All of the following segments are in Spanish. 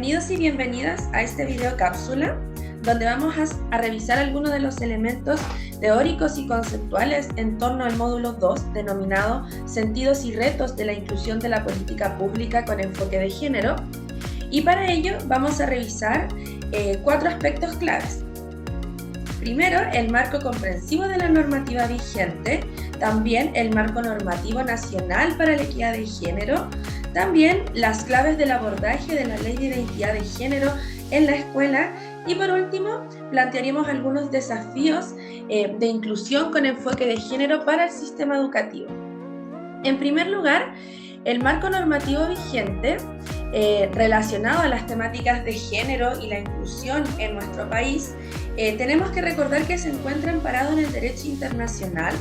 Bienvenidos y bienvenidas a este video cápsula, donde vamos a revisar algunos de los elementos teóricos y conceptuales en torno al módulo 2, denominado Sentidos y retos de la inclusión de la política pública con enfoque de género. Y para ello vamos a revisar 4 aspectos claves. Primero, el marco comprensivo de la normativa vigente, también el marco normativo nacional para la equidad de género, también las claves del abordaje de la Ley de Identidad de Género en la escuela y por último plantearemos algunos desafíos de inclusión con enfoque de género para el sistema educativo. En primer lugar, el marco normativo vigente relacionado a las temáticas de género y la inclusión en nuestro país, tenemos que recordar que se encuentra amparado en el derecho internacional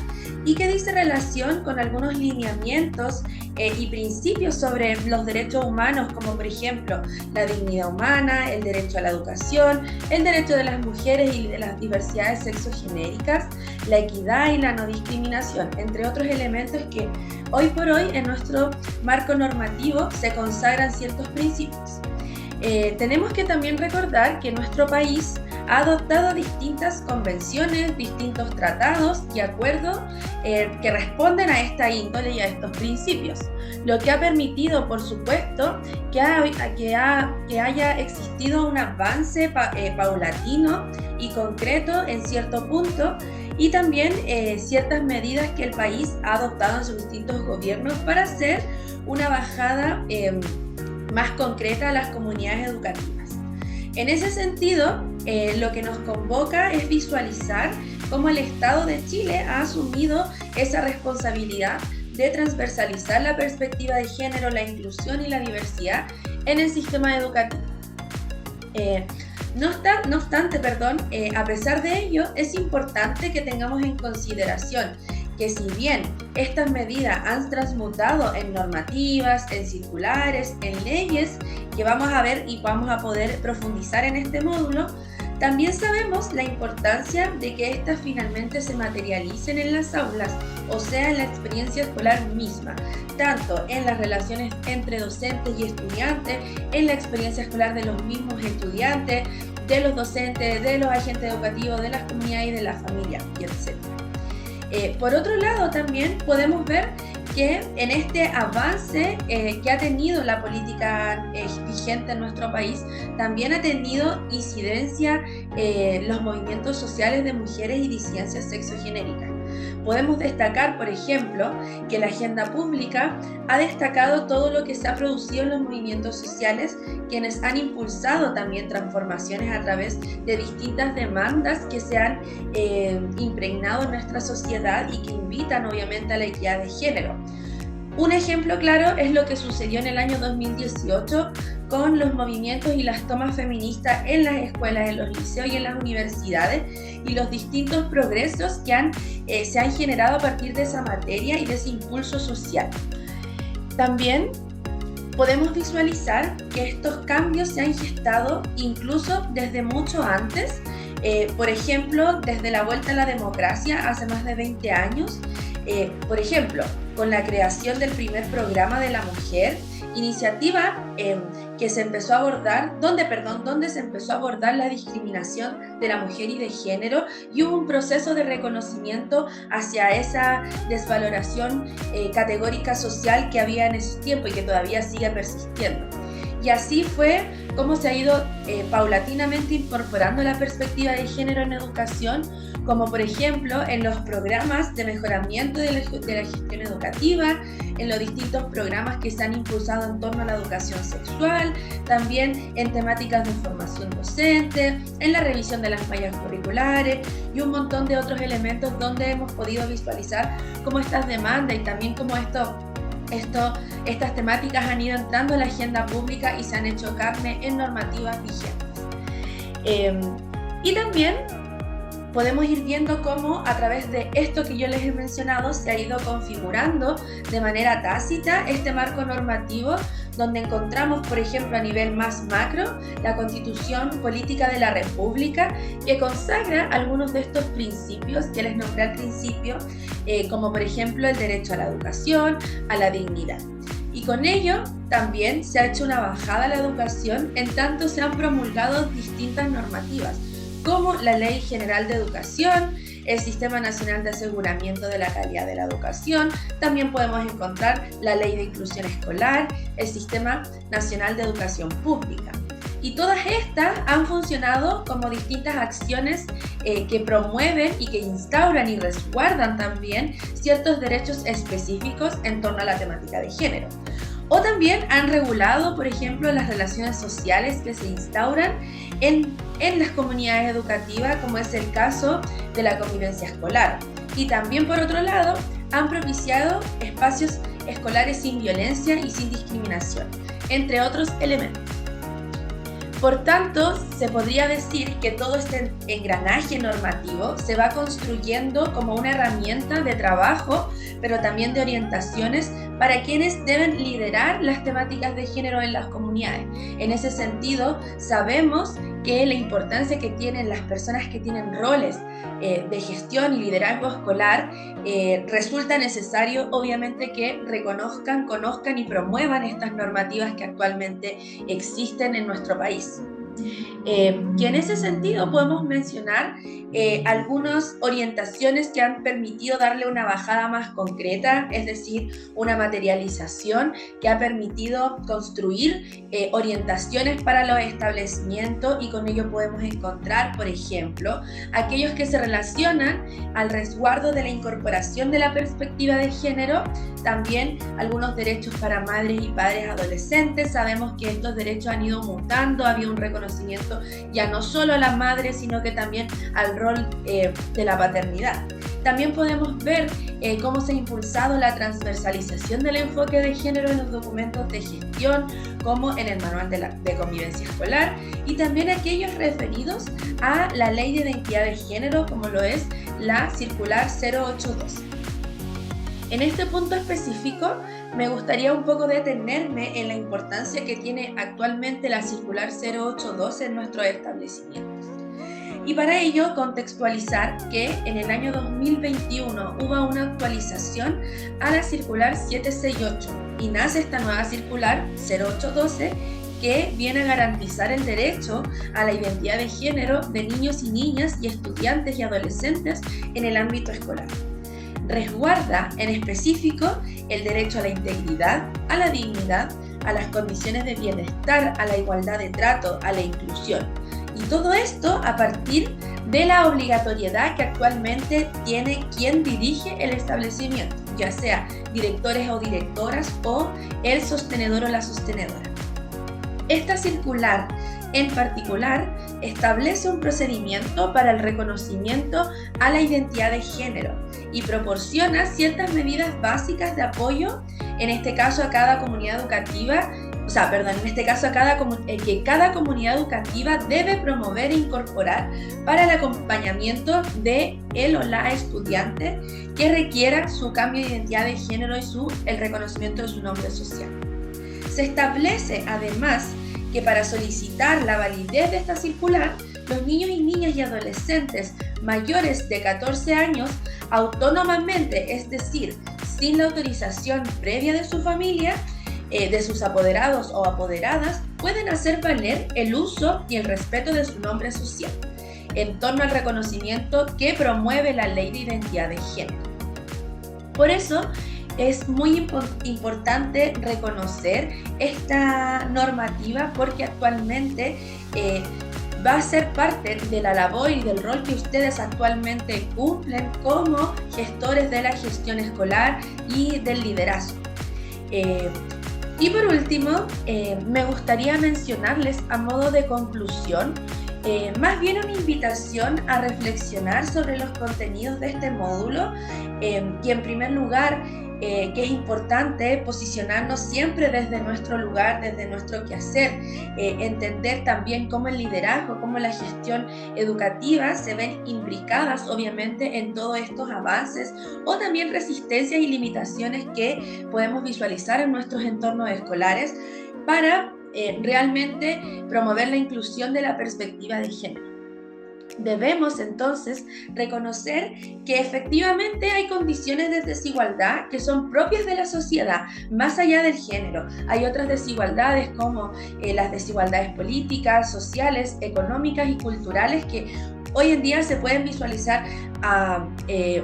y que dice relación con algunos lineamientos y principios sobre los derechos humanos, como por ejemplo la dignidad humana, el derecho a la educación, el derecho de las mujeres y de las diversidades sexogenéricas, la equidad y la no discriminación, entre otros elementos que hoy por hoy en nuestro marco normativo se consagran ciertos principios. Tenemos que también recordar que nuestro país ha adoptado distintas convenciones, distintos tratados y acuerdos que responden a esta índole y a estos principios, lo que ha permitido, por supuesto, que haya existido un avance paulatino y concreto en cierto punto y también ciertas medidas que el país ha adoptado en sus distintos gobiernos para hacer una bajada más concreta a las comunidades educativas. En ese sentido, lo que nos convoca es visualizar cómo el Estado de Chile ha asumido esa responsabilidad de transversalizar la perspectiva de género, la inclusión y la diversidad en el sistema educativo. No obstante, a pesar de ello, es importante que tengamos en consideración que si bien estas medidas han transmutado en normativas, en circulares, en leyes, que vamos a ver y vamos a poder profundizar en este módulo, también sabemos la importancia de que estas finalmente se materialicen en las aulas, o sea, en la experiencia escolar misma, tanto en las relaciones entre docentes y estudiantes, en la experiencia escolar de los mismos estudiantes, de los docentes, de los agentes educativos, de las comunidades y de la familia, y etc. Por otro lado, también podemos ver que en este avance que ha tenido la política vigente en nuestro país, también ha tenido incidencia los movimientos sociales de mujeres y disidencias sexogenéricas. Podemos destacar, por ejemplo, que la agenda pública ha destacado todo lo que se ha producido en los movimientos sociales, quienes han impulsado también transformaciones a través de distintas demandas que se han impregnado en nuestra sociedad y que invitan obviamente a la equidad de género. Un ejemplo claro es lo que sucedió en el año 2018 con los movimientos y las tomas feministas en las escuelas, en los liceos y en las universidades y los distintos progresos que se han generado a partir de esa materia y de ese impulso social. También podemos visualizar que estos cambios se han gestado incluso desde mucho antes, por ejemplo, desde la vuelta a la democracia hace más de 20 años, por ejemplo, con la creación del primer programa de la mujer, iniciativa que se empezó a abordar, donde se empezó a abordar la discriminación de la mujer y de género y hubo un proceso de reconocimiento hacia esa desvaloración categórica social que había en esos tiempos y que todavía sigue persistiendo. Y así fue como se ha ido paulatinamente incorporando la perspectiva de género en educación, como por ejemplo en los programas de mejoramiento de la gestión educativa, en los distintos programas que se han impulsado en torno a la educación sexual, también en temáticas de formación docente, en la revisión de las mallas curriculares y un montón de otros elementos donde hemos podido visualizar cómo estas demandas y también cómo estas temáticas han ido entrando en la agenda pública y se han hecho carne en normativas vigentes. Y también podemos ir viendo cómo a través de esto que yo les he mencionado se ha ido configurando de manera tácita este marco normativo, donde encontramos, por ejemplo, a nivel más macro, la Constitución Política de la República, que consagra algunos de estos principios que les nombré al principio, como por ejemplo el derecho a la educación, a la dignidad. Y con ello también se ha hecho una bajada a la educación, en tanto se han promulgado distintas normativas, como la Ley General de Educación, el Sistema Nacional de Aseguramiento de la Calidad de la Educación, también podemos encontrar la Ley de Inclusión Escolar, el Sistema Nacional de Educación Pública. Y todas estas han funcionado como distintas acciones que promueven y que instauran y resguardan también ciertos derechos específicos en torno a la temática de género. O también han regulado, por ejemplo, las relaciones sociales que se instauran en las comunidades educativas, como es el caso de la convivencia escolar. Y también, por otro lado, han propiciado espacios escolares sin violencia y sin discriminación, entre otros elementos. Por tanto, se podría decir que todo este engranaje normativo se va construyendo como una herramienta de trabajo, pero también de orientaciones para quienes deben liderar las temáticas de género en las comunidades. En ese sentido, sabemos que la importancia que tienen las personas que tienen roles de gestión y liderazgo escolar, resulta necesario obviamente que reconozcan, conozcan y promuevan estas normativas que actualmente existen en nuestro país. Y en ese sentido podemos mencionar algunas orientaciones que han permitido darle una bajada más concreta, es decir, una materialización que ha permitido construir orientaciones para los establecimientos, y con ello podemos encontrar, por ejemplo, aquellos que se relacionan al resguardo de la incorporación de la perspectiva de género, también algunos derechos para madres y padres adolescentes. Sabemos que estos derechos han ido mutando, ha habido un reconocimiento ya no solo a las madres, sino que también al rol de la paternidad. También podemos ver cómo se ha impulsado la transversalización del enfoque de género en los documentos de gestión, como en el Manual de Convivencia Escolar, y también aquellos referidos a la Ley de Identidad de Género, como lo es la Circular 0812. En este punto específico, me gustaría un poco detenerme en la importancia que tiene actualmente la Circular 0812 en nuestros establecimientos. Y para ello, contextualizar que en el año 2021 hubo una actualización a la Circular 768 y nace esta nueva Circular 0812 que viene a garantizar el derecho a la identidad de género de niños y niñas y estudiantes y adolescentes en el ámbito escolar. Resguarda en específico el derecho a la integridad, a la dignidad, a las condiciones de bienestar, a la igualdad de trato, a la inclusión. Y todo esto a partir de la obligatoriedad que actualmente tiene quien dirige el establecimiento, ya sea directores o directoras o el sostenedor o la sostenedora. Esta circular en particular establece un procedimiento para el reconocimiento a la identidad de género y proporciona ciertas medidas básicas de apoyo, en este caso a cada comunidad educativa, que cada comunidad educativa debe promover e incorporar para el acompañamiento de él o la estudiante que requiera su cambio de identidad de género y el reconocimiento de su nombre social. Se establece además que para solicitar la validez de esta circular, los niños y niñas y adolescentes mayores de 14 años autónomamente, es decir, sin la autorización previa de su familia, de sus apoderados o apoderadas, pueden hacer valer el uso y el respeto de su nombre social en torno al reconocimiento que promueve la Ley de Identidad de Género. Por eso, es muy importante reconocer esta normativa, porque actualmente va a ser parte de la labor y del rol que ustedes actualmente cumplen como gestores de la gestión escolar y del liderazgo. Y por último, me gustaría mencionarles a modo de conclusión, más bien una invitación a reflexionar sobre los contenidos de este módulo, y en primer lugar, que es importante posicionarnos siempre desde nuestro lugar, desde nuestro quehacer, entender también cómo el liderazgo, cómo la gestión educativa se ven imbricadas obviamente en todos estos avances, o también resistencias y limitaciones que podemos visualizar en nuestros entornos escolares para realmente promover la inclusión de la perspectiva de género. Debemos entonces reconocer que efectivamente hay condiciones de desigualdad que son propias de la sociedad, más allá del género. Hay otras desigualdades como las desigualdades políticas, sociales, económicas y culturales que hoy en día se pueden visualizar a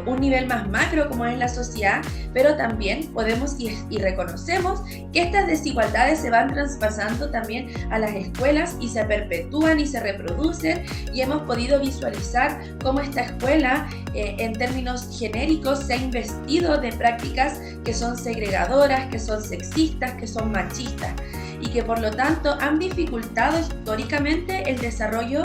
un nivel más macro como es la sociedad, pero también podemos y reconocemos que estas desigualdades se van traspasando también a las escuelas y se perpetúan y se reproducen, y hemos podido visualizar cómo esta escuela en términos genéricos se ha investido de prácticas que son segregadoras, que son sexistas, que son machistas y que por lo tanto han dificultado históricamente el desarrollo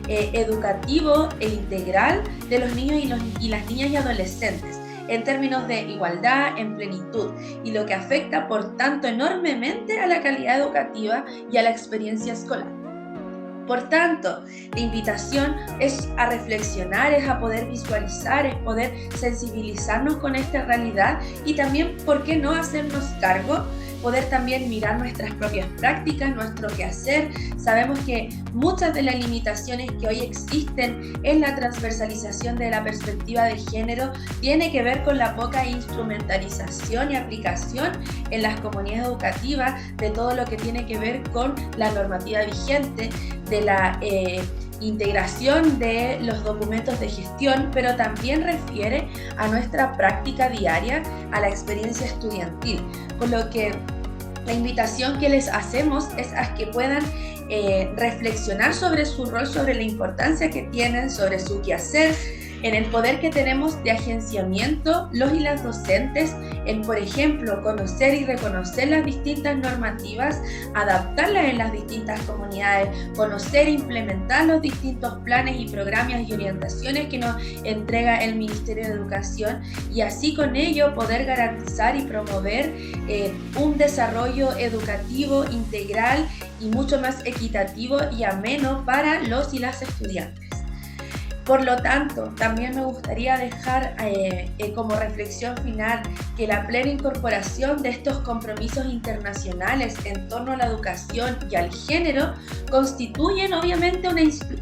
educativo e integral de los niños y las niñas y adolescentes en términos de igualdad, en plenitud, y lo que afecta por tanto enormemente a la calidad educativa y a la experiencia escolar. Por tanto, la invitación es a reflexionar, es a poder visualizar, es poder sensibilizarnos con esta realidad y también, ¿por qué no hacernos cargo? Poder también mirar nuestras propias prácticas, nuestro quehacer. Sabemos que muchas de las limitaciones que hoy existen en la transversalización de la perspectiva de género tiene que ver con la poca instrumentalización y aplicación en las comunidades educativas de todo lo que tiene que ver con la normativa vigente, de la integración de los documentos de gestión, pero también refiere a nuestra práctica diaria, a la experiencia estudiantil, con lo que la invitación que les hacemos es a que puedan reflexionar sobre su rol, sobre la importancia que tienen, sobre su quehacer, en el poder que tenemos de agenciamiento los y las docentes, en, por ejemplo, conocer y reconocer las distintas normativas, adaptarlas en las distintas comunidades, conocer e implementar los distintos planes y programas y orientaciones que nos entrega el Ministerio de Educación, y así con ello poder garantizar y promover un desarrollo educativo integral y mucho más equitativo y ameno para los y las estudiantes. Por lo tanto, también me gustaría dejar como reflexión final que la plena incorporación de estos compromisos internacionales en torno a la educación y al género constituyen obviamente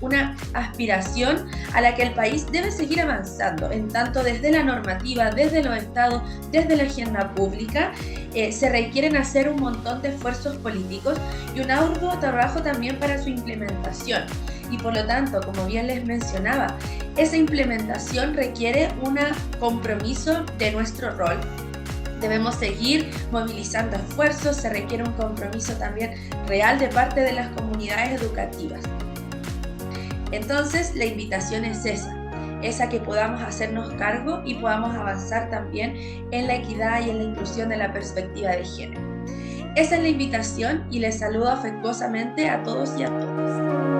una aspiración a la que el país debe seguir avanzando, en tanto desde la normativa, desde los estados, desde la agenda pública. Se requieren hacer un montón de esfuerzos políticos y un arduo trabajo también para su implementación. Y por lo tanto, como bien les mencionaba, esa implementación requiere un compromiso de nuestro rol. Debemos seguir movilizando esfuerzos, se requiere un compromiso también real de parte de las comunidades educativas. Entonces, la invitación es esa que podamos hacernos cargo y podamos avanzar también en la equidad y en la inclusión de la perspectiva de género. Esa es la invitación y les saludo afectuosamente a todos y a todas.